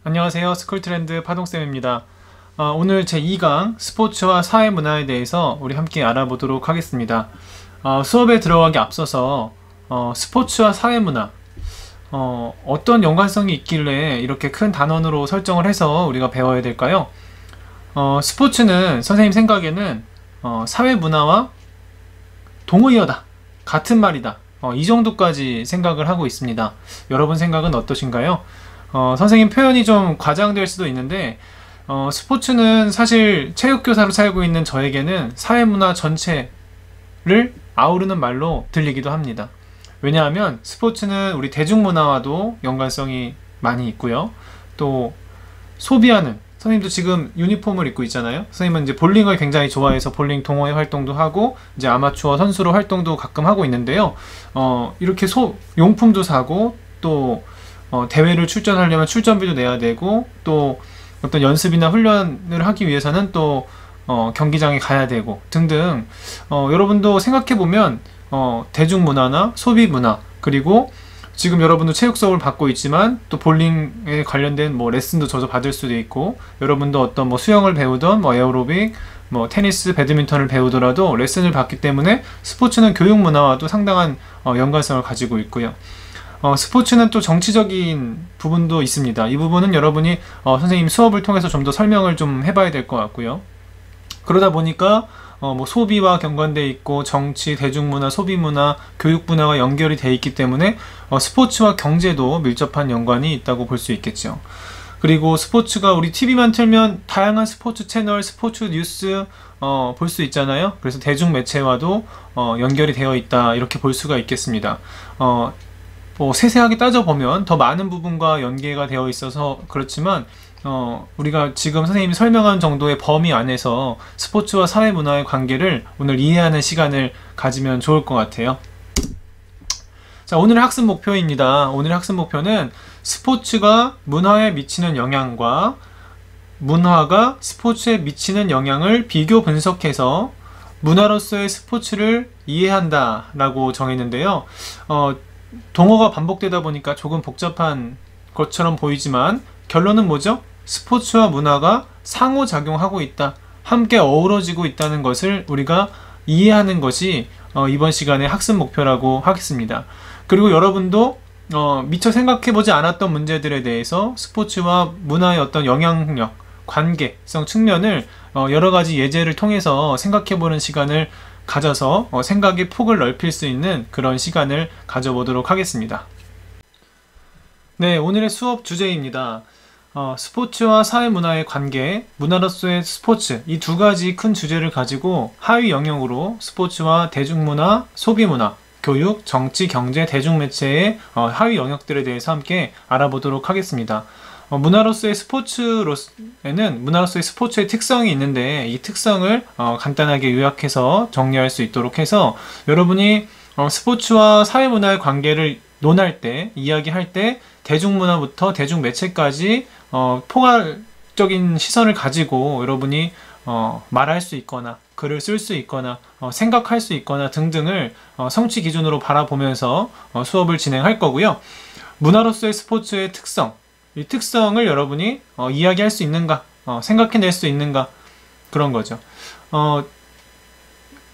안녕하세요. 스쿨트렌드 파동쌤입니다. 오늘 제2강 스포츠와 사회문화에 대해서 우리 함께 알아보도록 하겠습니다. 수업에 들어가기 앞서서 스포츠와 사회문화 어떤 연관성이 있길래 이렇게 큰 단원으로 설정을 해서 우리가 배워야 될까요? 스포츠는 선생님 생각에는 사회문화와 동의어다, 같은 말이다, 이 정도까지 생각을 하고 있습니다. 여러분 생각은 어떠신가요? 선생님 표현이 좀 과장될 수도 있는데 스포츠는 사실 체육교사로 살고 있는 저에게는 사회문화 전체를 아우르는 말로 들리기도 합니다. 왜냐하면 스포츠는 우리 대중문화와도 연관성이 많이 있고요. 또 소비하는, 선생님도 지금 유니폼을 입고 있잖아요. 선생님은 이제 볼링을 굉장히 좋아해서 볼링 동호회 활동도 하고 이제 아마추어 선수로 활동도 가끔 하고 있는데요. 이렇게 용품도 사고 또 대회를 출전하려면 출전비도 내야 되고 또 어떤 연습이나 훈련을 하기 위해서는 또 경기장에 가야 되고 등등 여러분도 생각해보면 대중문화나 소비문화 그리고 지금 여러분도 체육 수업을 받고 있지만 또 볼링에 관련된 레슨도 저도 받을 수도 있고 여러분도 어떤 수영을 배우던 에어로빅 테니스, 배드민턴을 배우더라도 레슨을 받기 때문에 스포츠는 교육 문화와도 상당한 연관성을 가지고 있고요. 스포츠는 또 정치적인 부분도 있습니다. 이 부분은 여러분이 선생님 수업을 통해서 좀 더 설명을 좀 해봐야 될 것 같고요. 그러다 보니까 소비와 연관되어 있고 정치, 대중문화, 소비문화, 교육문화가 연결이 되어 있기 때문에 스포츠와 경제도 밀접한 연관이 있다고 볼 수 있겠죠. 그리고 스포츠가 우리 TV만 틀면 다양한 스포츠 채널, 스포츠 뉴스 볼 수 있잖아요. 그래서 대중매체와도 연결이 되어 있다 이렇게 볼 수가 있겠습니다. 세세하게 따져보면 더 많은 부분과 연계가 되어 있어서 그렇지만 우리가 지금 선생님이 설명한 정도의 범위 안에서 스포츠와 사회문화의 관계를 오늘 이해하는 시간을 가지면 좋을 것 같아요. 자, 오늘의 학습 목표입니다. 오늘의 학습 목표는 스포츠가 문화에 미치는 영향과 문화가 스포츠에 미치는 영향을 비교 분석해서 문화로서의 스포츠를 이해한다 라고 정했는데요. 동어가 반복되다 보니까 조금 복잡한 것처럼 보이지만 결론은 뭐죠? 스포츠와 문화가 상호작용하고 있다, 함께 어우러지고 있다는 것을 우리가 이해하는 것이 이번 시간의 학습 목표라고 하겠습니다. 그리고 여러분도 미처 생각해보지 않았던 문제들에 대해서 스포츠와 문화의 어떤 영향력, 관계성 측면을 여러가지 예제를 통해서 생각해보는 시간을 가져서 생각의 폭을 넓힐 수 있는 그런 시간을 가져보도록 하겠습니다. 네, 오늘의 수업 주제입니다. 스포츠와 사회문화의 관계, 문화로서의 스포츠, 이 두 가지 큰 주제를 가지고 하위 영역으로 스포츠와 대중문화, 소비문화, 교육, 정치, 경제, 대중매체의 하위 영역들에 대해서 함께 알아보도록 하겠습니다. 문화로서의 스포츠에는 문화로서의 스포츠의 특성이 있는데 이 특성을 간단하게 요약해서 정리할 수 있도록 해서 여러분이 스포츠와 사회문화의 관계를 논할 때, 이야기할 때 대중문화부터 대중매체까지 포괄적인 시선을 가지고 여러분이 말할 수 있거나 글을 쓸 수 있거나 생각할 수 있거나 등등을 성취 기준으로 바라보면서 수업을 진행할 거고요. 문화로서의 스포츠의 특성, 이 특성을 여러분이 이야기할 수 있는가, 생각해낼 수 있는가, 그런 거죠.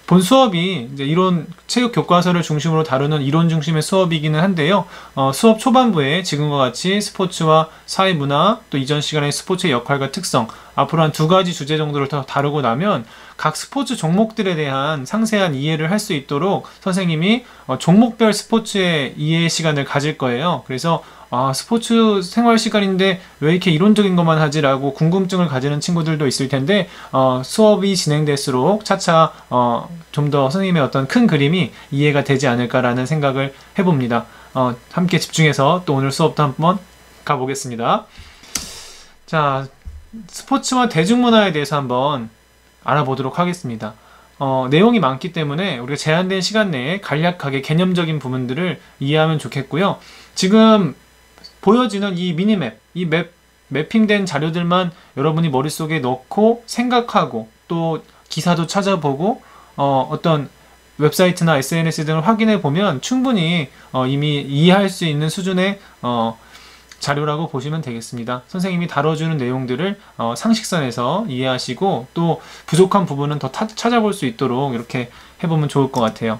본 수업이 이제 이론 체육 교과서를 중심으로 다루는 이론 중심의 수업이기는 한데요. 수업 초반부에 지금과 같이 스포츠와 사회문화, 또 이전 시간의 스포츠의 역할과 특성, 앞으로 한 두 가지 주제 정도를 더 다루고 나면 각 스포츠 종목들에 대한 상세한 이해를 할 수 있도록 선생님이 종목별 스포츠의 이해 시간을 가질 거예요. 그래서 스포츠 생활 시간인데 왜 이렇게 이론적인 것만 하지? 라고 궁금증을 가지는 친구들도 있을 텐데 수업이 진행될수록 차차 좀 더 선생님의 어떤 큰 그림이 이해가 되지 않을까라는 생각을 해봅니다. 함께 집중해서 또 오늘 수업도 한번 가보겠습니다. 자, 스포츠와 대중문화에 대해서 한번 알아보도록 하겠습니다. 내용이 많기 때문에 우리가 제한된 시간 내에 간략하게 개념적인 부분들을 이해하면 좋겠고요. 지금 보여지는 이 미니맵, 이 매핑된 자료들만 여러분이 머릿속에 넣고 생각하고 또 기사도 찾아보고 어떤 웹사이트나 SNS 등을 확인해 보면 충분히 이미 이해할 수 있는 수준의 자료라고 보시면 되겠습니다. 선생님이 다뤄주는 내용들을 상식선에서 이해하시고 또 부족한 부분은 더 찾아볼 수 있도록 이렇게 해보면 좋을 것 같아요.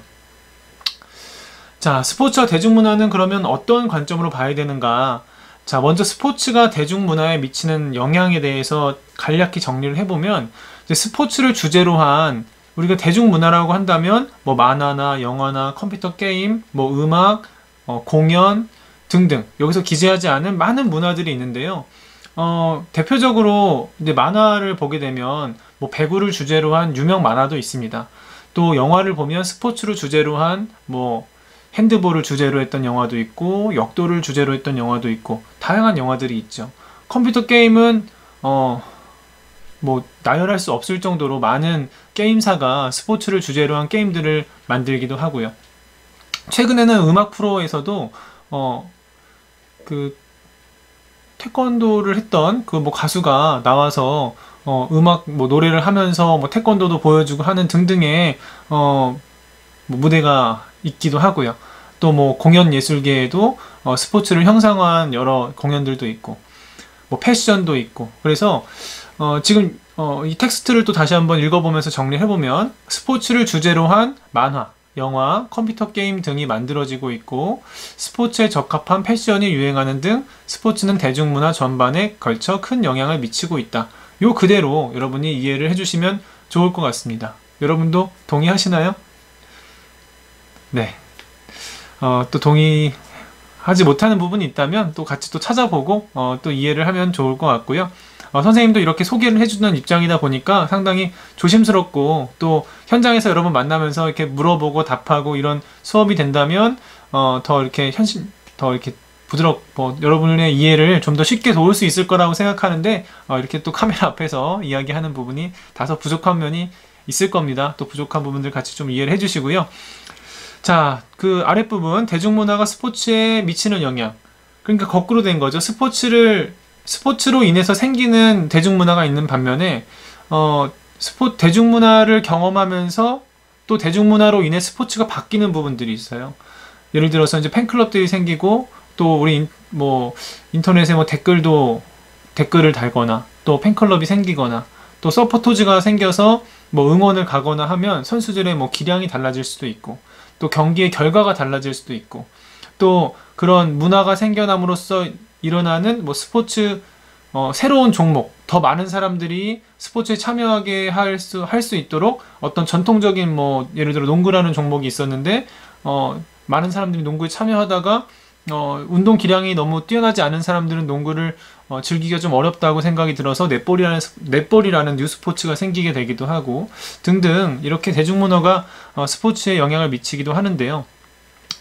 자, 스포츠와 대중문화는 그러면 어떤 관점으로 봐야 되는가? 자, 먼저 스포츠가 대중문화에 미치는 영향에 대해서 간략히 정리를 해보면, 이제 스포츠를 주제로 한, 우리가 대중문화라고 한다면 뭐 만화나 영화나 컴퓨터 게임, 뭐 음악, 공연 등등 여기서 기재하지 않은 많은 문화들이 있는데요. 대표적으로 이제 만화를 보게 되면 뭐 배구를 주제로 한 유명 만화도 있습니다. 또 영화를 보면 스포츠를 주제로 한 뭐 핸드볼을 주제로 했던 영화도 있고 역도를 주제로 했던 영화도 있고 다양한 영화들이 있죠. 컴퓨터 게임은 뭐 나열할 수 없을 정도로 많은 게임사가 스포츠를 주제로 한 게임들을 만들기도 하고요. 최근에는 음악 프로에서도 그 태권도를 했던 그 뭐 가수가 나와서 음악 뭐 노래를 하면서 뭐 태권도도 보여주고 하는 등등의 뭐 무대가 있기도 하고요. 또 뭐 공연 예술계에도 스포츠를 형상화한 여러 공연들도 있고 뭐 패션도 있고, 그래서 지금 이 텍스트를 또 다시 한번 읽어보면서 정리해보면 스포츠를 주제로 한 만화, 영화, 컴퓨터 게임 등이 만들어지고 있고 스포츠에 적합한 패션이 유행하는 등 스포츠는 대중문화 전반에 걸쳐 큰 영향을 미치고 있다. 요 그대로 여러분이 이해를 해주시면 좋을 것 같습니다. 여러분도 동의하시나요? 네. 또 동의하지 못하는 부분이 있다면 또 같이 또 찾아보고 또 이해를 하면 좋을 것 같고요. 선생님도 이렇게 소개를 해주는 입장이다 보니까 상당히 조심스럽고 또 현장에서 여러분 만나면서 이렇게 물어보고 답하고 이런 수업이 된다면 더 이렇게 더 이렇게 여러분의 이해를 좀 더 쉽게 도울 수 있을 거라고 생각하는데 이렇게 또 카메라 앞에서 이야기하는 부분이 다소 부족한 면이 있을 겁니다. 또 부족한 부분들 같이 좀 이해를 해주시고요. 자, 그 아랫부분 대중문화가 스포츠에 미치는 영향, 그러니까 거꾸로 된 거죠. 스포츠로 인해서 생기는 대중문화가 있는 반면에 대중문화를 경험하면서 또 대중문화로 인해 스포츠가 바뀌는 부분들이 있어요. 예를 들어서 이제 팬클럽들이 생기고 또 우리 인터넷에 뭐 댓글을 달거나 또 팬클럽이 생기거나 또 서포터즈가 생겨서 뭐 응원을 가거나 하면 선수들의 뭐 기량이 달라질 수도 있고 또 경기의 결과가 달라질 수도 있고 또 그런 문화가 생겨남으로써 일어나는 뭐 스포츠 새로운 종목, 더 많은 사람들이 스포츠에 참여하게 할 수 있도록 어떤 전통적인 뭐 예를 들어 농구라는 종목이 있었는데 많은 사람들이 농구에 참여하다가 운동 기량이 너무 뛰어나지 않은 사람들은 농구를 즐기기가 좀 어렵다고 생각이 들어서 넷볼이라는 뉴스포츠가 생기게 되기도 하고 등등 이렇게 대중문화가 스포츠에 영향을 미치기도 하는데요.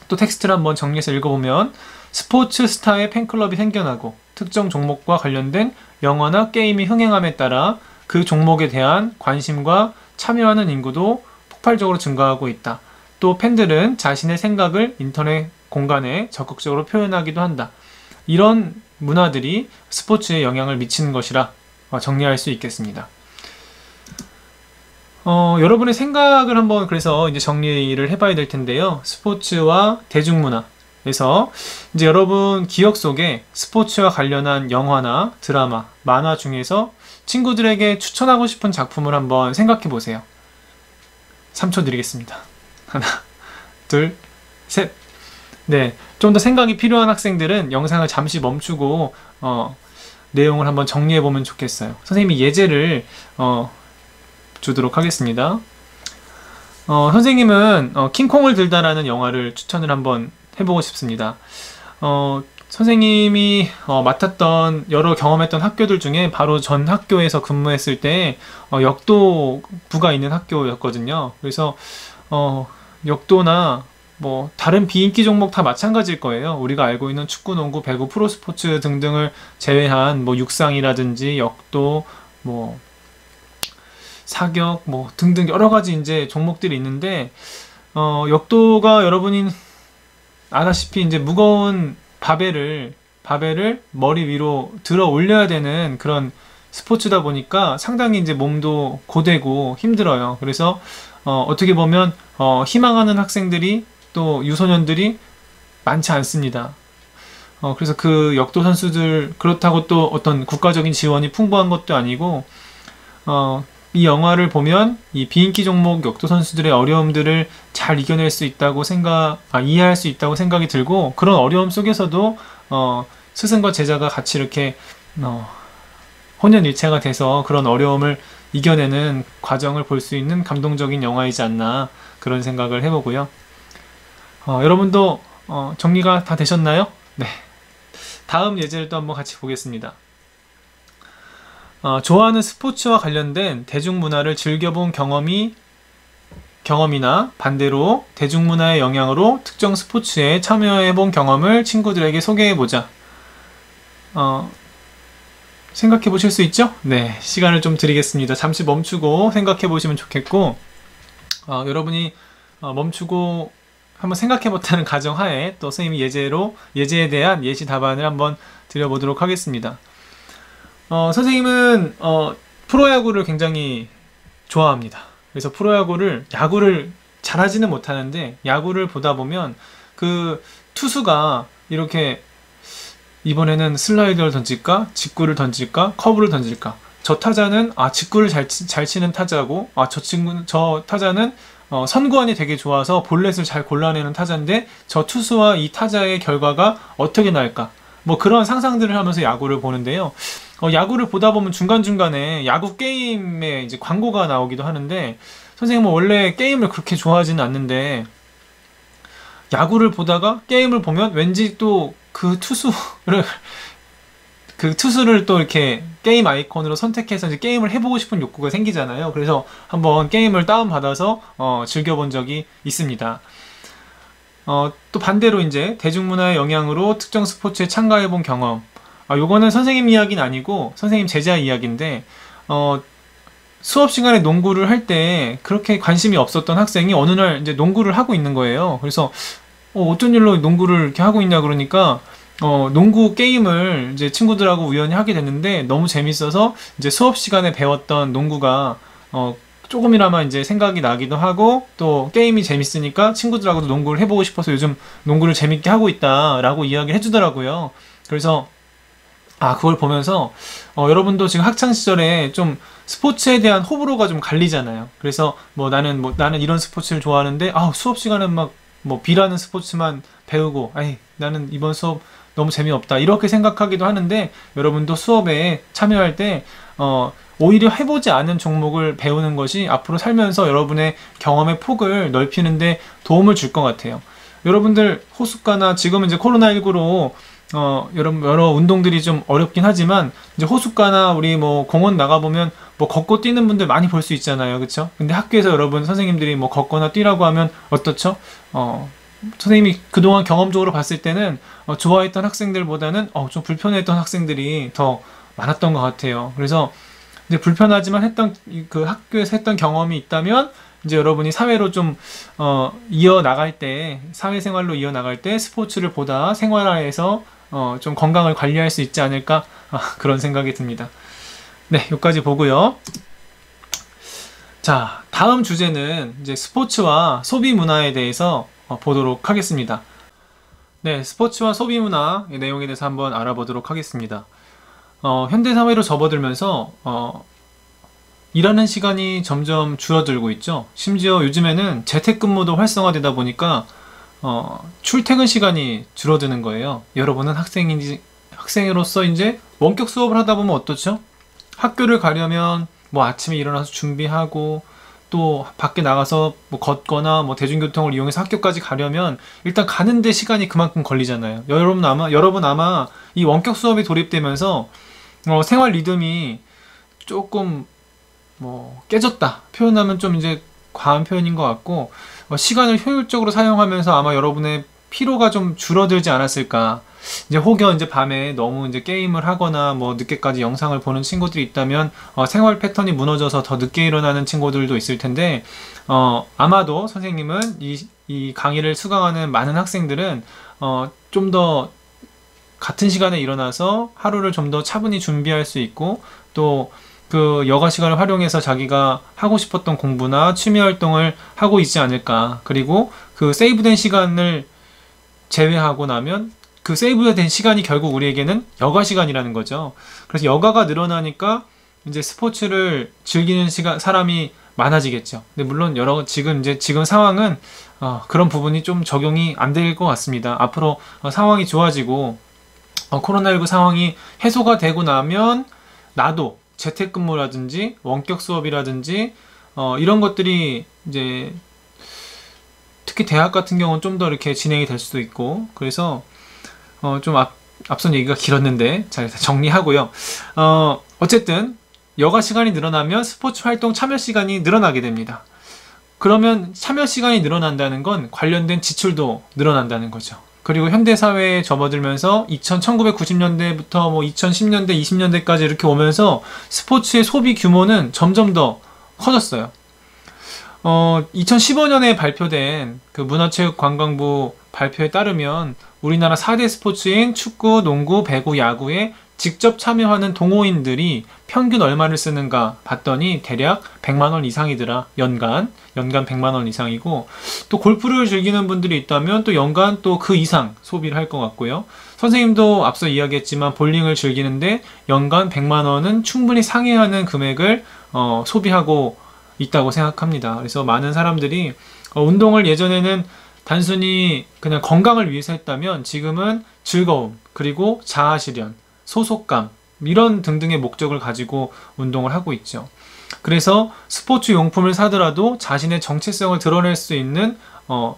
또 텍스트를 한번 정리해서 읽어보면 스포츠 스타의 팬클럽이 생겨나고 특정 종목과 관련된 영화나 게임이 흥행함에 따라 그 종목에 대한 관심과 참여하는 인구도 폭발적으로 증가하고 있다. 또 팬들은 자신의 생각을 인터넷 공간에 적극적으로 표현하기도 한다. 이런 문화들이 스포츠에 영향을 미치는 것이라 정리할 수 있겠습니다. 여러분의 생각을 한번 그래서 이제 정리를 해봐야 될 텐데요. 스포츠와 대중문화에서 이제 여러분 기억 속에 스포츠와 관련한 영화나 드라마, 만화 중에서 친구들에게 추천하고 싶은 작품을 한번 생각해 보세요. 3초 드리겠습니다. 하나, 둘, 셋. 네, 좀 더 생각이 필요한 학생들은 영상을 잠시 멈추고 내용을 한번 정리해 보면 좋겠어요. 선생님이 예제를 주도록 하겠습니다. 선생님은 킹콩을 들다라는 영화를 추천을 한번 해보고 싶습니다. 선생님이 맡았던 여러 경험했던 학교들 중에 바로 전 학교에서 근무했을 때 역도부가 있는 학교였거든요. 그래서 역도나 뭐 다른 비인기 종목 다 마찬가지일 거예요. 우리가 알고 있는 축구, 농구, 배구, 프로스포츠 등등을 제외한 뭐 육상이라든지 역도, 뭐 사격, 뭐 등등 여러 가지 이제 종목들이 있는데 역도가 여러분이 아다시피 이제 무거운 바벨을 머리 위로 들어 올려야 되는 그런 스포츠다 보니까 상당히 이제 몸도 고되고 힘들어요. 그래서 어떻게 보면 희망하는 학생들이 또 유소년들이 많지 않습니다. 그래서 그 역도 선수들, 그렇다고 또 어떤 국가적인 지원이 풍부한 것도 아니고, 이 영화를 보면 이 비인기 종목 역도 선수들의 어려움들을 잘 이겨낼 수 있다고 이해할 수 있다고 생각이 들고, 그런 어려움 속에서도 스승과 제자가 같이 이렇게 혼연일체가 돼서 그런 어려움을 이겨내는 과정을 볼 수 있는 감동적인 영화이지 않나, 그런 생각을 해보고요. 여러분도 정리가 다 되셨나요? 네. 다음 예제를 또 한번 같이 보겠습니다. 좋아하는 스포츠와 관련된 대중문화를 즐겨본 경험이나 반대로 대중문화의 영향으로 특정 스포츠에 참여해본 경험을 친구들에게 소개해보자. 생각해 보실 수 있죠? 네, 시간을 좀 드리겠습니다. 잠시 멈추고 생각해 보시면 좋겠고, 여러분이 멈추고 한번 생각해 봤다는 가정하에 또 선생님이 예제에 대한 예시 답안을 한번 드려보도록 하겠습니다. 선생님은 프로야구를 굉장히 좋아합니다. 그래서 야구를 잘하지는 못하는데, 야구를 보다 보면 그 투수가 이렇게 이번에는 슬라이더를 던질까? 직구를 던질까? 커브를 던질까? 저 타자는 직구를 잘 치는 타자고, 저 타자는 선구안이 되게 좋아서 볼넷을 잘 골라내는 타자인데, 저 투수와 이 타자의 결과가 어떻게 날까? 뭐 그런 상상들을 하면서 야구를 보는데요. 야구를 보다 보면 중간중간에 야구 게임에 이제 광고가 나오기도 하는데, 선생님은 원래 게임을 그렇게 좋아하지는 않는데, 야구를 보다가 게임을 보면 왠지 또 그 투수를 또 이렇게 게임 아이콘으로 선택해서 이제 게임을 해보고 싶은 욕구가 생기잖아요. 그래서 한번 게임을 다운받아서 즐겨본 적이 있습니다. 또 반대로 이제 대중문화의 영향으로 특정 스포츠에 참가해본 경험. 요거는 선생님 이야기는 아니고 선생님 제자 이야기인데, 수업 시간에 농구를 할 때 그렇게 관심이 없었던 학생이 어느 날 이제 농구를 하고 있는 거예요. 그래서 어떤 일로 농구를 이렇게 하고 있냐 그러니까, 농구 게임을 이제 친구들하고 우연히 하게 됐는데 너무 재밌어서 이제 수업 시간에 배웠던 농구가 조금이나마 이제 생각이 나기도 하고, 또 게임이 재밌으니까 친구들하고도 농구를 해보고 싶어서 요즘 농구를 재밌게 하고 있다라고 이야기를 해주더라고요. 그래서 그걸 보면서 여러분도 지금 학창 시절에 좀 스포츠에 대한 호불호가 좀 갈리잖아요. 그래서 나는 이런 스포츠를 좋아하는데 수업 시간에 막 B라는 스포츠만 배우고, 나는 이번 수업 너무 재미없다, 이렇게 생각하기도 하는데, 여러분도 수업에 참여할 때 오히려 해보지 않은 종목을 배우는 것이 앞으로 살면서 여러분의 경험의 폭을 넓히는데 도움을 줄 것 같아요. 여러분들 호숫가나, 지금은 이제 코로나19로 여러 운동들이 좀 어렵긴 하지만, 이제 호숫가나 우리 공원 나가보면 걷고 뛰는 분들 많이 볼 수 있잖아요. 그쵸? 근데 학교에서 여러분 선생님들이 걷거나 뛰라고 하면 어떻죠? 선생님이 그동안 경험적으로 봤을 때는 좋아했던 학생들보다는 좀 불편했던 학생들이 더 많았던 것 같아요. 그래서 이제 불편하지만 그 학교에서 했던 경험이 있다면, 이제 여러분이 사회로 좀 사회생활로 이어나갈 때 스포츠를 보다 생활화해서 좀 건강을 관리할 수 있지 않을까, 그런 생각이 듭니다. 네, 여기까지 보고요. 자, 다음 주제는 이제 스포츠와 소비 문화에 대해서 보도록 하겠습니다. 네, 스포츠와 소비 문화의 내용에 대해서 한번 알아보도록 하겠습니다. 현대사회로 접어들면서 일하는 시간이 점점 줄어들고 있죠. 심지어 요즘에는 재택근무도 활성화되다 보니까 출퇴근 시간이 줄어드는 거예요. 여러분은 학생으로서 이제 원격 수업을 하다 보면 어떻죠? 학교를 가려면 아침에 일어나서 준비하고, 또 밖에 나가서 걷거나 대중교통을 이용해서 학교까지 가려면 일단 가는데 시간이 그만큼 걸리잖아요. 여러분 아마 이 원격 수업이 도입되면서 생활 리듬이 조금 깨졌다 표현하면 좀 이제 과한 표현인 것 같고, 시간을 효율적으로 사용하면서 아마 여러분의 피로가 좀 줄어들지 않았을까. 이제 혹여 이제 밤에 너무 이제 게임을 하거나 늦게까지 영상을 보는 친구들이 있다면 생활 패턴이 무너져서 더 늦게 일어나는 친구들도 있을 텐데, 아마도 선생님은 이 강의를 수강하는 많은 학생들은 좀 더 같은 시간에 일어나서 하루를 좀 더 차분히 준비할 수 있고, 또 그 여가 시간을 활용해서 자기가 하고 싶었던 공부나 취미 활동을 하고 있지 않을까. 그리고 그 세이브된 시간을 제외하고 나면 그 세이브된 시간이 결국 우리에게는 여가 시간이라는 거죠. 그래서 여가가 늘어나니까 이제 스포츠를 즐기는 사람이 많아지겠죠. 근데 물론 지금 상황은 그런 부분이 좀 적용이 안 될 것 같습니다. 앞으로 상황이 좋아지고 코로나19 상황이 해소가 되고 나면 나도 재택근무라든지 원격 수업이라든지 이런 것들이 이제 특히 대학 같은 경우는 좀 더 이렇게 진행이 될 수도 있고, 그래서 앞선 얘기가 길었는데 잘 정리하고요. 어쨌든 여가 시간이 늘어나면 스포츠 활동 참여 시간이 늘어나게 됩니다. 그러면 참여 시간이 늘어난다는 건 관련된 지출도 늘어난다는 거죠. 그리고 현대사회에 접어들면서 1990년대부터 2010년대, 20년대까지 이렇게 오면서 스포츠의 소비 규모는 점점 더 커졌어요. 2015년에 발표된 그 문화체육관광부 발표에 따르면 우리나라 4대 스포츠인 축구, 농구, 배구, 야구에 직접 참여하는 동호인들이 평균 얼마를 쓰는가 봤더니 대략 100만 원 이상이더라. 연간 100만 원 이상이고, 또 골프를 즐기는 분들이 있다면 또 연간 또 그 이상 소비를 할 것 같고요. 선생님도 앞서 이야기했지만 볼링을 즐기는데 연간 100만 원은 충분히 상회하는 금액을 소비하고 있다고 생각합니다. 그래서 많은 사람들이 운동을 예전에는 단순히 그냥 건강을 위해서 했다면 지금은 즐거움, 그리고 자아실현, 소속감, 이런 등등의 목적을 가지고 운동을 하고 있죠. 그래서 스포츠 용품을 사더라도 자신의 정체성을 드러낼 수 있는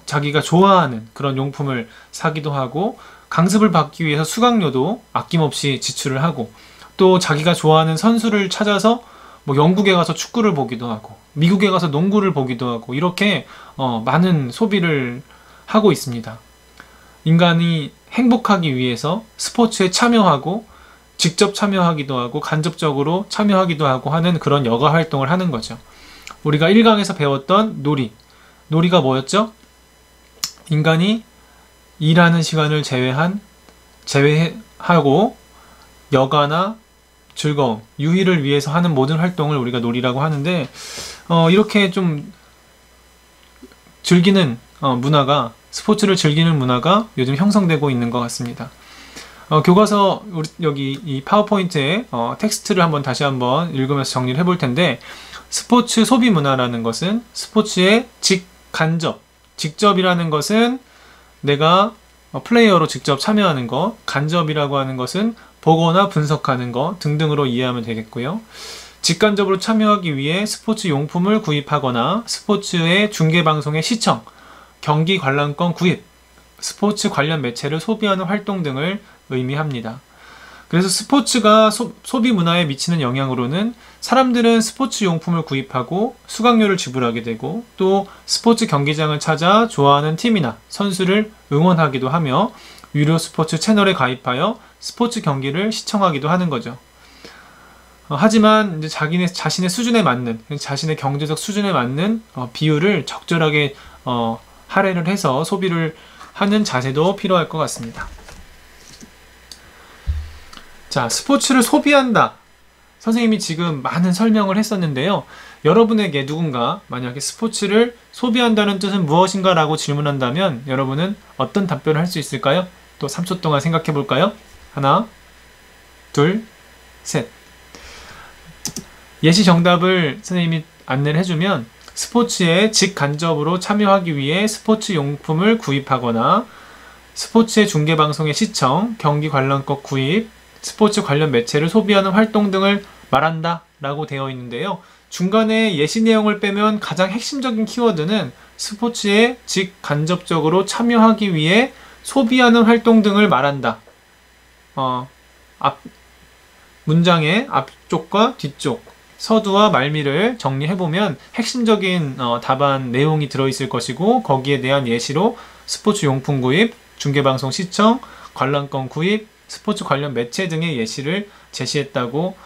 자기가 좋아하는 그런 용품을 사기도 하고, 강습을 받기 위해서 수강료도 아낌없이 지출을 하고, 또 자기가 좋아하는 선수를 찾아서 영국에 가서 축구를 보기도 하고, 미국에 가서 농구를 보기도 하고, 이렇게 많은 소비를 하고 있습니다. 인간이 행복하기 위해서 스포츠에 참여하고, 직접 참여하기도 하고 간접적으로 참여하기도 하고 하는 그런 여가 활동을 하는 거죠. 우리가 1강에서 배웠던 놀이가 뭐였죠? 인간이 일하는 시간을 제외하고 여가나 즐거움, 유희를 위해서 하는 모든 활동을 우리가 놀이라고 하는데, 이렇게 좀 즐기는 스포츠를 즐기는 문화가 요즘 형성되고 있는 것 같습니다. 교과서 여기 이 파워포인트에 텍스트를 다시 한번 읽으면서 정리를 해볼 텐데, 스포츠 소비 문화라는 것은 스포츠의 직접이라는 것은 내가 플레이어로 직접 참여하는 것, 간접이라고 하는 것은 보거나 분석하는 것 등등으로 이해하면 되겠고요. 직간접으로 참여하기 위해 스포츠 용품을 구입하거나 스포츠의 중계방송의 시청, 경기 관람권 구입, 스포츠 관련 매체를 소비하는 활동 등을 의미합니다. 그래서 스포츠가 소비 문화에 미치는 영향으로는 사람들은 스포츠 용품을 구입하고 수강료를 지불하게 되고, 또 스포츠 경기장을 찾아 좋아하는 팀이나 선수를 응원하기도 하며 유료 스포츠 채널에 가입하여 스포츠 경기를 시청하기도 하는 거죠. 하지만 이제 자신의 수준에 맞는, 자신의 경제적 수준에 맞는 비율을 적절하게 할애를 해서 소비를 하는 자세도 필요할 것 같습니다. 자, 스포츠를 소비한다. 선생님이 지금 많은 설명을 했었는데요. 여러분에게 누군가 만약에 스포츠를 소비한다는 뜻은 무엇인가 라고 질문한다면 여러분은 어떤 답변을 할 수 있을까요? 또 3초 동안 생각해 볼까요? 하나, 둘, 셋. 예시 정답을 선생님이 안내를 해주면, 스포츠에 직간접으로 참여하기 위해 스포츠 용품을 구입하거나 스포츠의 중계방송의 시청, 경기 관람권 구입, 스포츠 관련 매체를 소비하는 활동 등을 말한다 라고 되어 있는데요. 중간에 예시 내용을 빼면 가장 핵심적인 키워드는 스포츠에 직간접적으로 참여하기 위해 소비하는 활동 등을 말한다. 문장의 앞쪽과 뒤쪽, 서두와 말미를 정리해보면 핵심적인 답안 내용이 들어있을 것이고, 거기에 대한 예시로 스포츠 용품 구입, 중계방송 시청, 관람권 구입, 스포츠 관련 매체 등의 예시를 제시했다고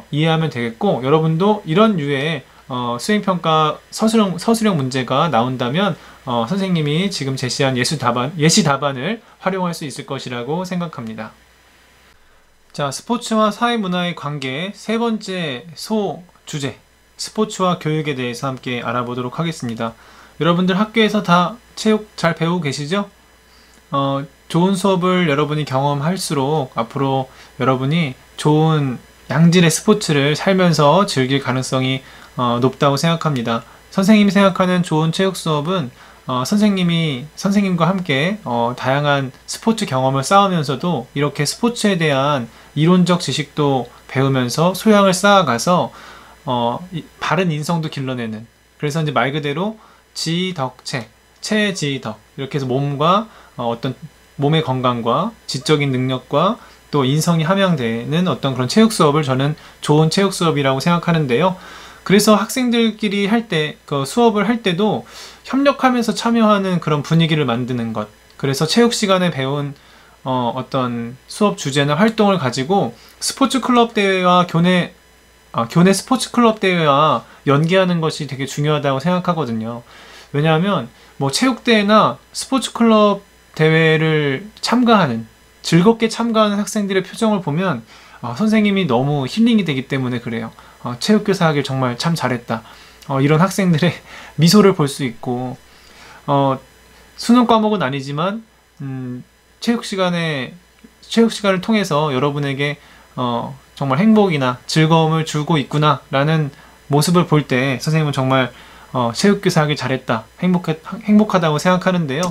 이해하면 되겠고, 여러분도 이런 류의 수행평가 서술형 문제가 나온다면 선생님이 지금 제시한 예시 답안을 활용할 수 있을 것이라고 생각합니다. 자, 스포츠와 사회문화의 관계 세 번째 주제, 스포츠와 교육에 대해서 함께 알아보도록 하겠습니다. 여러분들 학교에서 다 체육 잘 배우고 계시죠? 좋은 수업을 여러분이 경험할수록 앞으로 여러분이 좋은 양질의 스포츠를 살면서 즐길 가능성이 높다고 생각합니다. 선생님이 생각하는 좋은 체육 수업은 선생님과 함께 다양한 스포츠 경험을 쌓으면서도 이렇게 스포츠에 대한 이론적 지식도 배우면서 소양을 쌓아가서 바른 인성도 길러내는, 그래서 이제 말 그대로 지덕체, 체지덕, 이렇게 해서 몸과 어떤 몸의 건강과 지적인 능력과 또 인성이 함양되는 어떤 그런 체육 수업을 저는 좋은 체육 수업이라고 생각하는데요. 그래서 학생들끼리 할 때, 그 수업을 할 때도 협력하면서 참여하는 그런 분위기를 만드는 것. 그래서 체육 시간에 배운 어떤 수업 주제나 활동을 가지고 스포츠 클럽 대회와 교내 스포츠 클럽 대회와 연계하는 것이 되게 중요하다고 생각하거든요. 왜냐하면 뭐 체육대회나 스포츠 클럽 대회를 즐겁게 참가하는 학생들의 표정을 보면 선생님이 너무 힐링이 되기 때문에 그래요. 체육교사 하길 정말 참 잘했다. 이런 학생들의 미소를 볼 수 있고, 수능 과목은 아니지만 체육 시간을 통해서 여러분에게 정말 행복이나 즐거움을 주고 있구나 라는 모습을 볼 때 선생님은 정말 체육교사 하길 잘했다, 행복하다고 생각하는데요.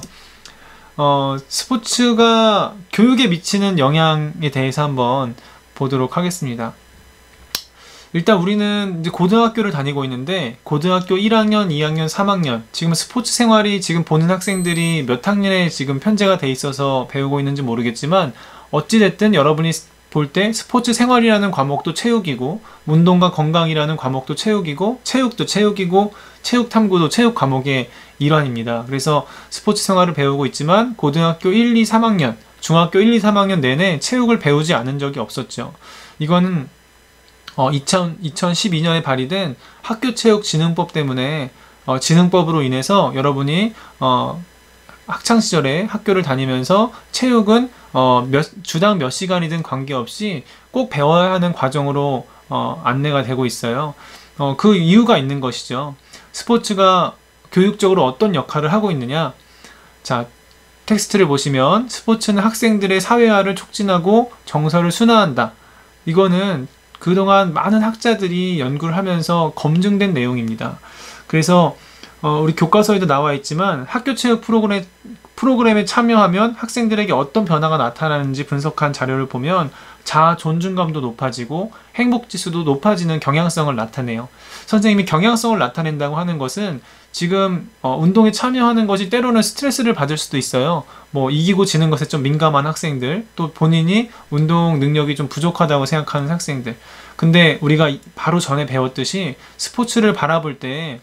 스포츠가 교육에 미치는 영향에 대해서 한번 보도록 하겠습니다. 일단 우리는 이제 고등학교를 다니고 있는데, 고등학교 1학년, 2학년, 3학년, 지금 스포츠 생활이 지금 보는 학생들이 몇 학년에 지금 편제가 돼 있어서 배우고 있는지 모르겠지만, 어찌됐든 여러분이 볼 때 스포츠 생활이라는 과목도 체육이고, 운동과 건강이라는 과목도 체육이고, 체육도 체육이고, 체육 탐구도 체육 과목의 일환입니다. 그래서 스포츠 생활을 배우고 있지만 고등학교 1, 2, 3학년, 중학교 1, 2, 3학년 내내 체육을 배우지 않은 적이 없었죠. 이거는 2012년에 발의된 학교체육진흥법 때문에 진흥법으로 인해서 여러분이 학창시절에 학교를 다니면서 체육은 주당 몇 시간이든 관계없이 꼭 배워야 하는 과정으로 안내가 되고 있어요. 그 이유가 있는 것이죠. 스포츠가 교육적으로 어떤 역할을 하고 있느냐. 자, 텍스트를 보시면 스포츠는 학생들의 사회화를 촉진하고 정서를 순화한다. 이거는 그동안 많은 학자들이 연구를 하면서 검증된 내용입니다. 그래서 우리 교과서에도 나와 있지만 학교체육 프로그램에 참여하면 학생들에게 어떤 변화가 나타나는지 분석한 자료를 보면 자아 존중감도 높아지고 행복지수도 높아지는 경향성을 나타내요. 선생님이 경향성을 나타낸다고 하는 것은 지금 운동에 참여하는 것이 때로는 스트레스를 받을 수도 있어요. 뭐 이기고 지는 것에 좀 민감한 학생들, 또 본인이 운동 능력이 좀 부족하다고 생각하는 학생들. 근데 우리가 바로 전에 배웠듯이 스포츠를 바라볼 때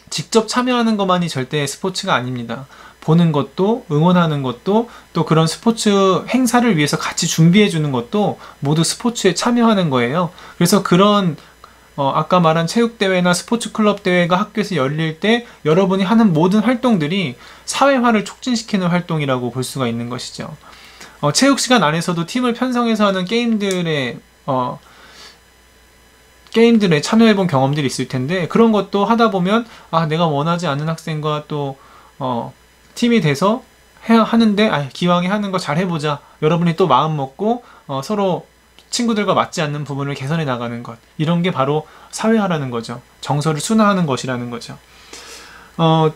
직접 참여하는 것만이 절대 스포츠가 아닙니다. 보는 것도, 응원하는 것도, 또 그런 스포츠 행사를 위해서 같이 준비해 주는 것도 모두 스포츠에 참여하는 거예요. 그래서 그런 아까 말한 체육대회나 스포츠 클럽 대회가 학교에서 열릴 때 여러분이 하는 모든 활동들이 사회화를 촉진시키는 활동이라고 볼 수가 있는 것이죠. 체육 시간 안에서도 팀을 편성해서 하는 게임들에 참여해본 경험들이 있을 텐데, 그런 것도 하다 보면 내가 원하지 않는 학생과 또 팀이 돼서 하는데 기왕에 하는 거 잘 해보자. 여러분이 또 마음 먹고 서로 친구들과 맞지 않는 부분을 개선해 나가는 것. 이런 게 바로 사회화라는 거죠. 정서를 순화하는 것이라는 거죠. 뭐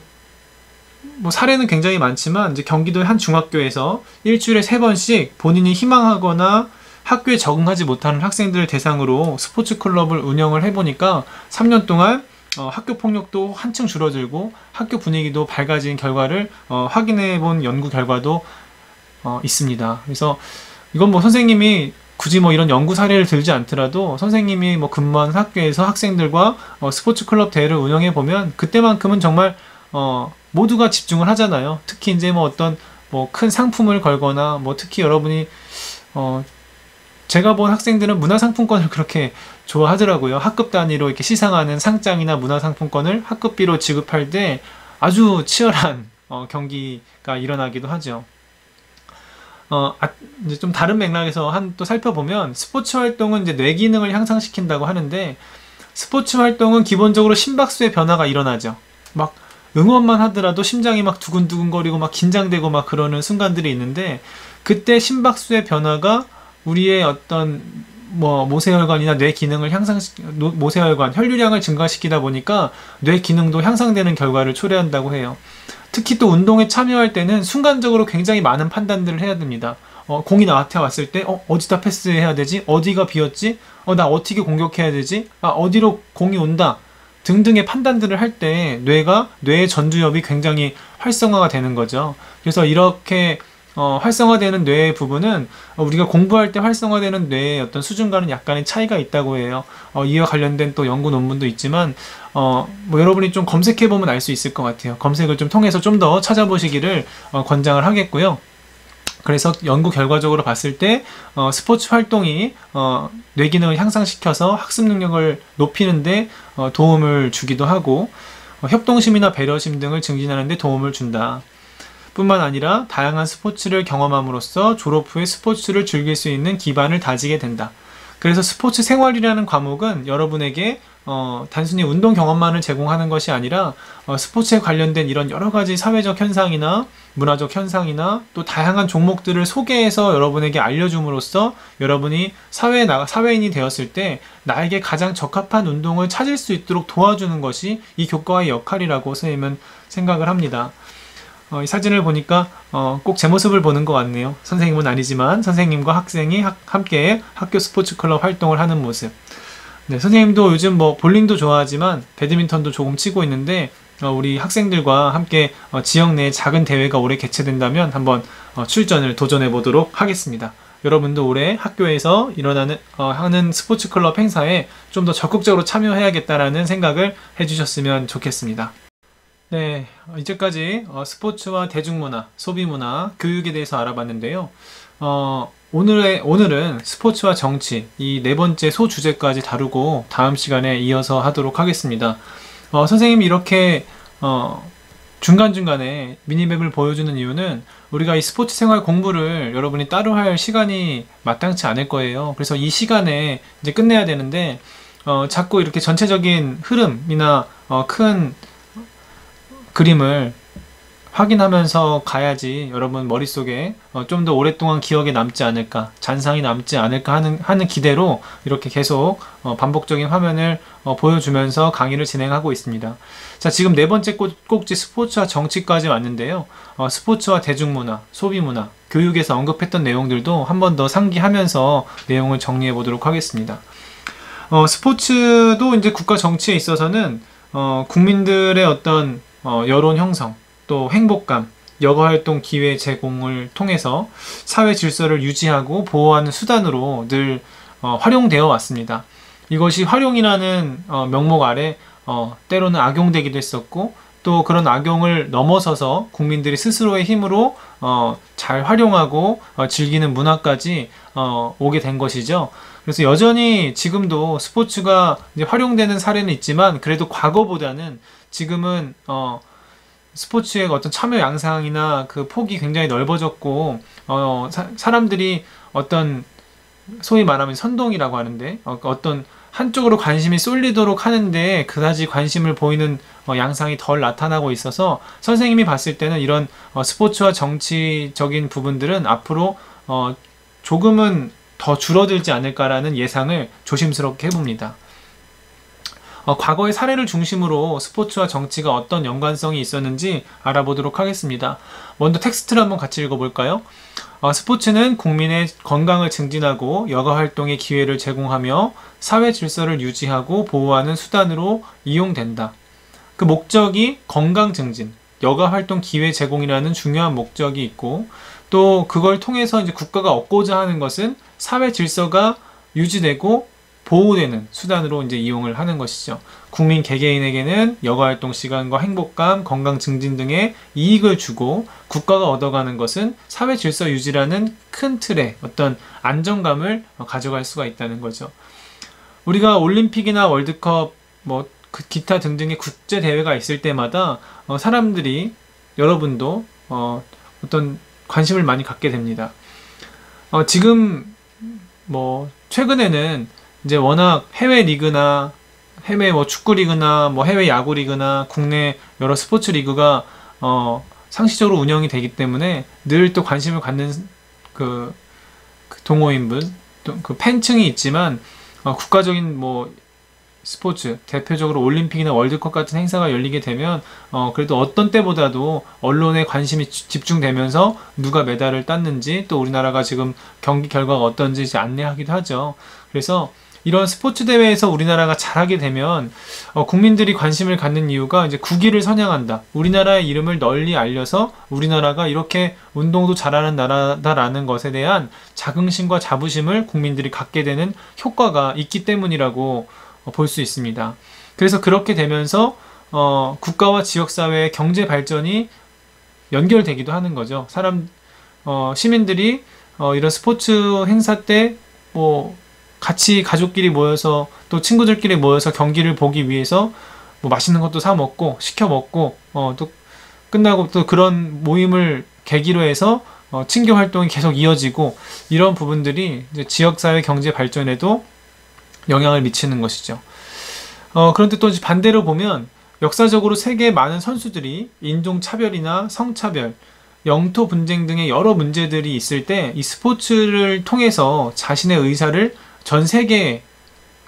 사례는 굉장히 많지만 이제 경기도의 한 중학교에서 일주일에 3번씩 본인이 희망하거나 학교에 적응하지 못하는 학생들을 대상으로 스포츠 클럽을 운영을 해보니까 3년 동안 학교 폭력도 한층 줄어들고 학교 분위기도 밝아진 결과를 확인해 본 연구 결과도 있습니다. 그래서 이건 뭐 선생님이 굳이 뭐 이런 연구 사례를 들지 않더라도 선생님이 뭐 근무하는 학교에서 학생들과 스포츠 클럽 대회를 운영해 보면 그때만큼은 정말 모두가 집중을 하잖아요. 특히 이제 뭐 어떤 뭐 큰 상품을 걸거나 뭐 특히 여러분이 제가 본 학생들은 문화상품권을 그렇게 좋아하더라고요. 학급 단위로 이렇게 시상하는 상장이나 문화상품권을 학급비로 지급할 때 아주 치열한 경기가 일어나기도 하죠. 이제 좀 다른 맥락에서 또 살펴보면 스포츠 활동은 이제 뇌 기능을 향상시킨다고 하는데, 스포츠 활동은 기본적으로 심박수의 변화가 일어나죠. 막 응원만 하더라도 심장이 막 두근두근거리고 막 긴장되고 막 그러는 순간들이 있는데, 그때 심박수의 변화가 우리의 어떤 뭐 모세혈관이나 뇌 기능을 모세혈관 혈류량을 증가시키다 보니까 뇌 기능도 향상되는 결과를 초래한다고 해요. 특히 또 운동에 참여할 때는 순간적으로 굉장히 많은 판단들을 해야 됩니다. 공이 나한테 왔을 때 어디다 패스해야 되지? 어디가 비었지? 나 어떻게 공격해야 되지? 어디로 공이 온다 등등의 판단들을 할 때 뇌의 전두엽이 굉장히 활성화가 되는 거죠. 그래서 이렇게 활성화되는 뇌의 부분은 우리가 공부할 때 활성화되는 뇌의 어떤 수준과는 약간의 차이가 있다고 해요. 이와 관련된 또 연구 논문도 있지만 뭐 여러분이 좀 검색해보면 알 수 있을 것 같아요. 검색을 좀 통해서 좀 더 찾아보시기를 권장을 하겠고요. 그래서 연구 결과적으로 봤을 때 스포츠 활동이 뇌 기능을 향상시켜서 학습 능력을 높이는데 도움을 주기도 하고 협동심이나 배려심 등을 증진하는 데 도움을 준다. 뿐만 아니라 다양한 스포츠를 경험함으로써 졸업 후에 스포츠를 즐길 수 있는 기반을 다지게 된다. 그래서 스포츠 생활이라는 과목은 여러분에게 단순히 운동 경험만을 제공하는 것이 아니라 스포츠에 관련된 이런 여러 가지 사회적 현상이나 문화적 현상이나 또 다양한 종목들을 소개해서 여러분에게 알려줌으로써 여러분이 사회인이 되었을 때 나에게 가장 적합한 운동을 찾을 수 있도록 도와주는 것이 이 교과의 역할이라고 선생님은 생각을 합니다. 이 사진을 보니까 꼭 제 모습을 보는 것 같네요. 선생님은 아니지만 선생님과 학생이 함께 학교 스포츠 클럽 활동을 하는 모습. 네, 선생님도 요즘 뭐 볼링도 좋아하지만 배드민턴도 조금 치고 있는데 우리 학생들과 함께 지역 내에 작은 대회가 올해 개최된다면 한번 출전을 도전해 보도록 하겠습니다. 여러분도 올해 학교에서 하는 스포츠 클럽 행사에 좀 더 적극적으로 참여해야겠다라는 생각을 해주셨으면 좋겠습니다. 네, 이제까지 스포츠와 대중문화, 소비문화, 교육에 대해서 알아봤는데요. 오늘은 스포츠와 정치, 이 네 번째 소주제까지 다루고 다음 시간에 이어서 하도록 하겠습니다. 선생님이 이렇게 중간중간에 미니맵을 보여주는 이유는 우리가 이 스포츠 생활 공부를 여러분이 따로 할 시간이 마땅치 않을 거예요. 그래서 이 시간에 이제 끝내야 되는데 자꾸 이렇게 전체적인 흐름이나 큰 그림을 확인하면서 가야지 여러분 머릿속에 좀 더 오랫동안 기억에 남지 않을까, 잔상이 남지 않을까 하는 기대로 이렇게 계속 반복적인 화면을 보여주면서 강의를 진행하고 있습니다. 자, 지금 네 번째 꼭지 스포츠와 정치까지 왔는데요. 스포츠와 대중문화, 소비문화, 교육에서 언급했던 내용들도 한 번 더 상기하면서 내용을 정리해 보도록 하겠습니다. 스포츠도 이제 국가 정치에 있어서는 국민들의 어떤 여론 형성, 또 행복감, 여가활동 기회 제공을 통해서 사회 질서를 유지하고 보호하는 수단으로 늘 활용되어 왔습니다. 이것이 활용이라는 명목 아래 때로는 악용되기도 했었고, 또 그런 악용을 넘어서서 국민들이 스스로의 힘으로 잘 활용하고 즐기는 문화까지 오게 된 것이죠. 그래서 여전히 지금도 스포츠가 이제 활용되는 사례는 있지만, 그래도 과거보다는 지금은 스포츠의 어떤 참여 양상이나 그 폭이 굉장히 넓어졌고, 사람들이 어떤 소위 말하면 선동이라고 하는데 어떤 한쪽으로 관심이 쏠리도록 하는데 그다지 관심을 보이는 양상이 덜 나타나고 있어서 선생님이 봤을 때는 이런 스포츠와 정치적인 부분들은 앞으로 조금은 더 줄어들지 않을까라는 예상을 조심스럽게 해봅니다. 과거의 사례를 중심으로 스포츠와 정치가 어떤 연관성이 있었는지 알아보도록 하겠습니다. 먼저 텍스트를 한번 같이 읽어볼까요? 스포츠는 국민의 건강을 증진하고 여가활동의 기회를 제공하며 사회 질서를 유지하고 보호하는 수단으로 이용된다. 그 목적이 건강 증진, 여가활동 기회 제공이라는 중요한 목적이 있고, 또 그걸 통해서 이제 국가가 얻고자 하는 것은 사회 질서가 유지되고 보호되는 수단으로 이제 이용을 하는 것이죠. 국민 개개인에게는 여가활동 시간과 행복감, 건강 증진 등의 이익을 주고, 국가가 얻어가는 것은 사회 질서 유지라는 큰 틀의 어떤 안정감을 가져갈 수가 있다는 거죠. 우리가 올림픽이나 월드컵, 기타 등등의 국제 대회가 있을 때마다 사람들이, 여러분도 어떤 관심을 많이 갖게 됩니다. 지금 최근에는 이제 워낙 해외 리그나 해외 축구 리그나 해외 야구 리그나 국내 여러 스포츠 리그가 상시적으로 운영이 되기 때문에 늘 또 관심을 갖는 그 동호인분, 또 그 팬층이 있지만 국가적인 뭐 스포츠, 대표적으로 올림픽이나 월드컵 같은 행사가 열리게 되면 그래도 어떤 때보다도 언론의 관심이 집중되면서 누가 메달을 땄는지, 또 우리나라가 지금 경기 결과가 어떤지 이제 안내하기도 하죠. 그래서 이런 스포츠 대회에서 우리나라가 잘하게 되면 국민들이 관심을 갖는 이유가 이제 국위를 선양한다. 우리나라의 이름을 널리 알려서 우리나라가 이렇게 운동도 잘하는 나라다라는 것에 대한 자긍심과 자부심을 국민들이 갖게 되는 효과가 있기 때문이라고 볼 수 있습니다. 그래서 그렇게 되면서 국가와 지역사회의 경제 발전이 연결되기도 하는 거죠. 시민들이 이런 스포츠 행사 때 뭐 같이 가족끼리 모여서 또 친구들끼리 모여서 경기를 보기 위해서 뭐 맛있는 것도 사 먹고 시켜 먹고 또 끝나고 또 그런 모임을 계기로 해서 친교 활동이 계속 이어지고, 이런 부분들이 이제 지역사회 경제 발전에도 영향을 미치는 것이죠. 그런데 또 반대로 보면 역사적으로 세계의 많은 선수들이 인종차별이나 성차별, 영토 분쟁 등의 여러 문제들이 있을 때 이 스포츠를 통해서 자신의 의사를 전 세계에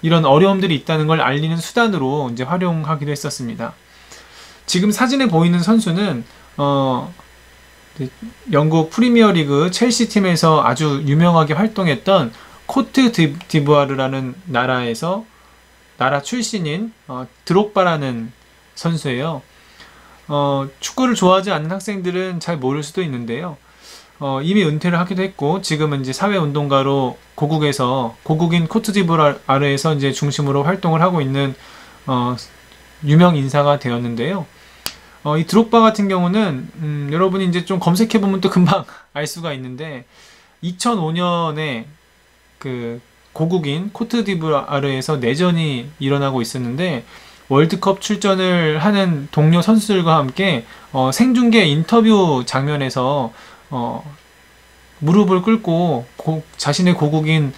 이런 어려움들이 있다는 걸 알리는 수단으로 이제 활용하기도 했었습니다. 지금 사진에 보이는 선수는 영국 프리미어리그 첼시 팀에서 아주 유명하게 활동했던 코트 디부아르라는 나라 출신인 드록바라는 선수예요. 축구를 좋아하지 않는 학생들은 잘 모를 수도 있는데요. 이미 은퇴를 하기도 했고 지금은 이제 사회운동가로 고국인 코트디부아르에서 이제 중심으로 활동을 하고 있는 유명 인사가 되었는데요. 이 드록바 같은 경우는 여러분이 이제 좀 검색해 보면 또 금방 알 수가 있는데 2005년에 그 고국인 코트디부아르에서 내전이 일어나고 있었는데 월드컵 출전을 하는 동료 선수들과 함께 생중계 인터뷰 장면에서 무릎을 꿇고 자신의 고국인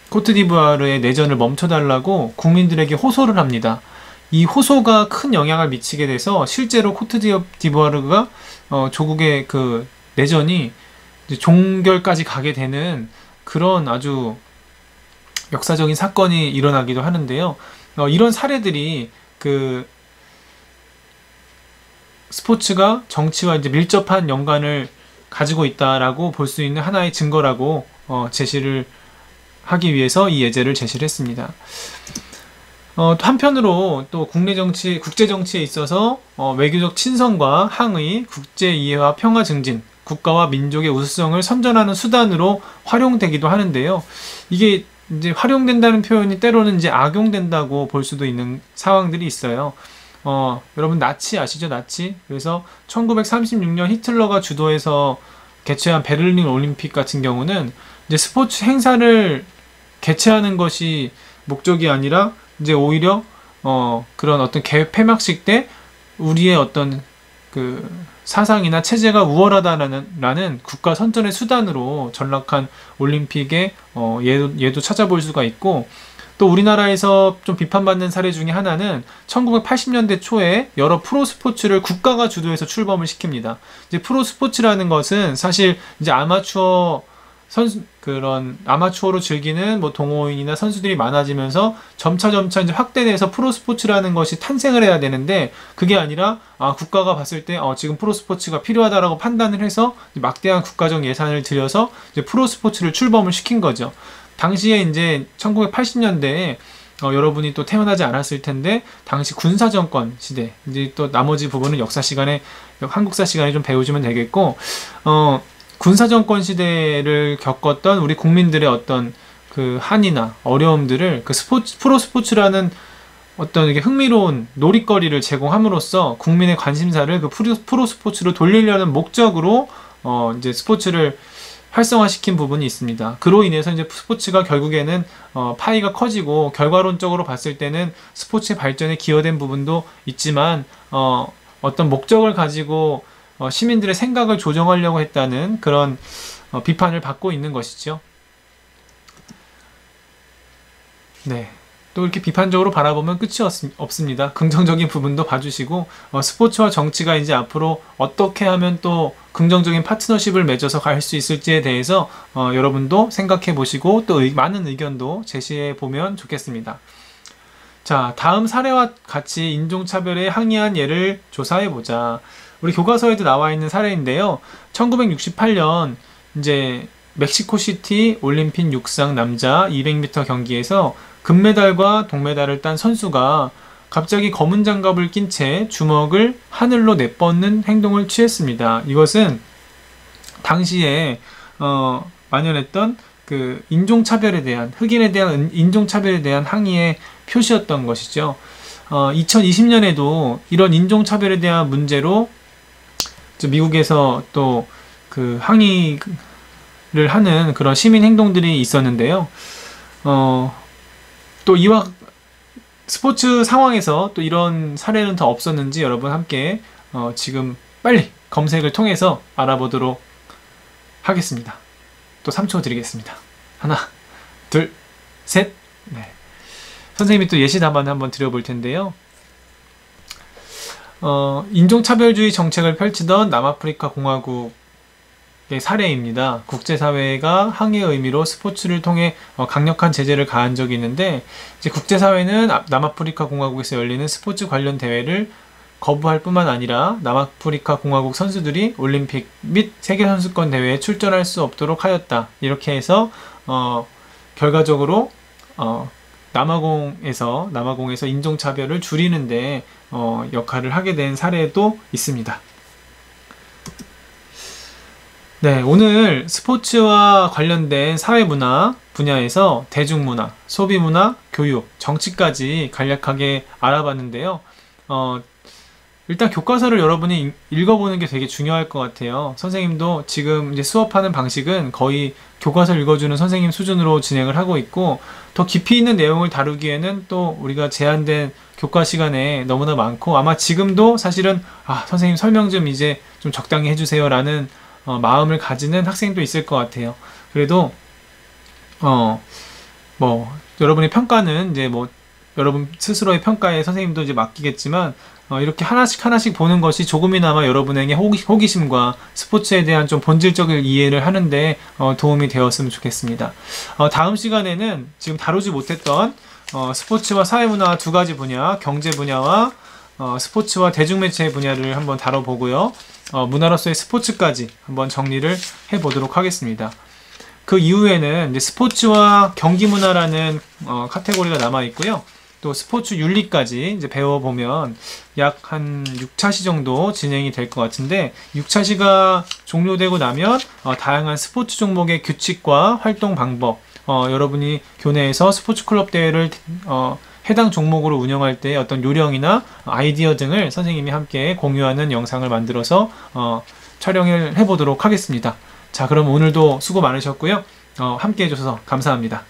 코트디부아르의 내전을 멈춰달라고 국민들에게 호소를 합니다. 이 호소가 큰 영향을 미치게 돼서 실제로 코트디부아르가 조국의 그 내전이 이제 종결까지 가게 되는 그런 아주 역사적인 사건이 일어나기도 하는데요. 이런 사례들이 그 스포츠가 정치와 이제 밀접한 연관을 가지고 있다라고 볼 수 있는 하나의 증거라고 제시를 하기 위해서 이 예제를 제시를 했습니다. 한편으로 또 국내 정치, 국제 정치에 있어서 외교적 친선과 항의, 국제 이해와 평화 증진, 국가와 민족의 우수성을 선전하는 수단으로 활용되기도 하는데요. 이게 이제 활용된다는 표현이 때로는 이제 악용된다고 볼 수도 있는 상황들이 있어요. 여러분 나치 아시죠? 나치? 그래서 1936년 히틀러가 주도해서 개최한 베를린 올림픽 같은 경우는 이제 스포츠 행사를 개최하는 것이 목적이 아니라 이제 오히려 그런 어떤 폐막식 때 우리의 어떤 그 사상이나 체제가 우월하다라는 국가 선전의 수단으로 전락한 올림픽의 예도 찾아볼 수가 있고, 또 우리나라에서 좀 비판받는 사례 중에 하나는 1980년대 초에 여러 프로스포츠를 국가가 주도해서 출범을 시킵니다. 이제 프로스포츠라는 것은 사실 이제 아마추어로 즐기는 뭐 동호인이나 선수들이 많아지면서 점차 이제 확대돼서 프로스포츠라는 것이 탄생을 해야 되는데, 그게 아니라 국가가 봤을 때 지금 프로스포츠가 필요하다라고 판단을 해서 막대한 국가적 예산을 들여서 이제 프로스포츠를 출범을 시킨 거죠. 당시에 이제 1980년대에 여러분이 또 태어나지 않았을 텐데 당시 군사정권 시대, 이제 또 나머지 부분은 한국사 시간에 좀 배우시면 되겠고, 군사정권 시대를 겪었던 우리 국민들의 어떤 그 한이나 어려움들을 그 프로스포츠라는 어떤 이게 흥미로운 놀이거리를 제공함으로써 국민의 관심사를 그 프로스포츠로 돌리려는 목적으로 이제 스포츠를 활성화시킨 부분이 있습니다. 그로 인해서 이제 스포츠가 결국에는 파이가 커지고 결과론적으로 봤을 때는 스포츠의 발전에 기여된 부분도 있지만 어떤 목적을 가지고 시민들의 생각을 조정하려고 했다는 그런 비판을 받고 있는 것이죠. 네. 또 이렇게 비판적으로 바라보면 끝이 없습니다. 긍정적인 부분도 봐주시고 스포츠와 정치가 이제 앞으로 어떻게 하면 또 긍정적인 파트너십을 맺어서 갈 수 있을지에 대해서 여러분도 생각해 보시고 또 많은 의견도 제시해 보면 좋겠습니다. 자, 다음 사례와 같이 인종차별에 항의한 예를 조사해 보자. 우리 교과서에도 나와 있는 사례인데요. 1968년 이제 멕시코시티 올림픽 육상 남자 200m 경기에서 금메달과 동메달을 딴 선수가 갑자기 검은 장갑을 낀 채 주먹을 하늘로 내뻗는 행동을 취했습니다. 이것은 당시에 만연했던 그 인종차별에 대한, 흑인에 대한 인종차별에 대한 항의의 표시였던 것이죠. 2020년에도 이런 인종차별에 대한 문제로 미국에서 또 그 항의를 하는 그런 시민 행동들이 있었는데요. 또 이와 스포츠 상황에서 또 이런 사례는 더 없었는지 여러분 함께 지금 빨리 검색을 통해서 알아보도록 하겠습니다. 또 3초 드리겠습니다. 하나, 둘, 셋. 네. 선생님이 또 예시 답안 한번 드려볼 텐데요. 인종차별주의 정책을 펼치던 남아프리카 공화국의 사례입니다. 국제사회가 항의의 의미로 스포츠를 통해 강력한 제재를 가한 적이 있는데, 이제 국제사회는 남아프리카 공화국에서 열리는 스포츠 관련 대회를 거부할 뿐만 아니라 남아프리카 공화국 선수들이 올림픽 및 세계선수권 대회에 출전할 수 없도록 하였다. 이렇게 해서 결과적으로 남아공에서 인종차별을 줄이는데 역할을 하게 된 사례도 있습니다. 네, 오늘 스포츠와 관련된 사회문화 분야에서 대중문화, 소비문화, 교육, 정치까지 간략하게 알아봤는데요. 일단 교과서를 여러분이 읽어보는 게 되게 중요할 것 같아요. 선생님도 지금 이제 수업하는 방식은 거의 교과서를 읽어주는 선생님 수준으로 진행을 하고 있고, 더 깊이 있는 내용을 다루기에는 또 우리가 제한된 교과 시간에 너무나 많고, 아마 지금도 사실은 선생님 설명 좀 이제 좀 적당히 해주세요 라는 마음을 가지는 학생도 있을 것 같아요. 그래도 여러분의 평가는 이제 여러분 스스로의 평가에 선생님도 이제 맡기겠지만, 이렇게 하나씩 보는 것이 조금이나마 여러분에게 호기심과 스포츠에 대한 좀 본질적인 이해를 하는데 도움이 되었으면 좋겠습니다. 다음 시간에는 지금 다루지 못했던 스포츠와 사회문화 두 가지 분야, 경제 분야와 스포츠와 대중매체 분야를 한번 다뤄보고요. 문화로서의 스포츠까지 한번 정리를 해보도록 하겠습니다. 그 이후에는 이제 스포츠와 경기문화라는 카테고리가 남아있고요. 또 스포츠 윤리까지 이제 배워보면 약 한 6차시 정도 진행이 될 것 같은데, 6차시가 종료되고 나면 다양한 스포츠 종목의 규칙과 활동 방법, 여러분이 교내에서 스포츠 클럽 대회를 해당 종목으로 운영할 때 어떤 요령이나 아이디어 등을 선생님이 함께 공유하는 영상을 만들어서 촬영을 해보도록 하겠습니다. 자, 그럼 오늘도 수고 많으셨고요. 함께 해주셔서 감사합니다.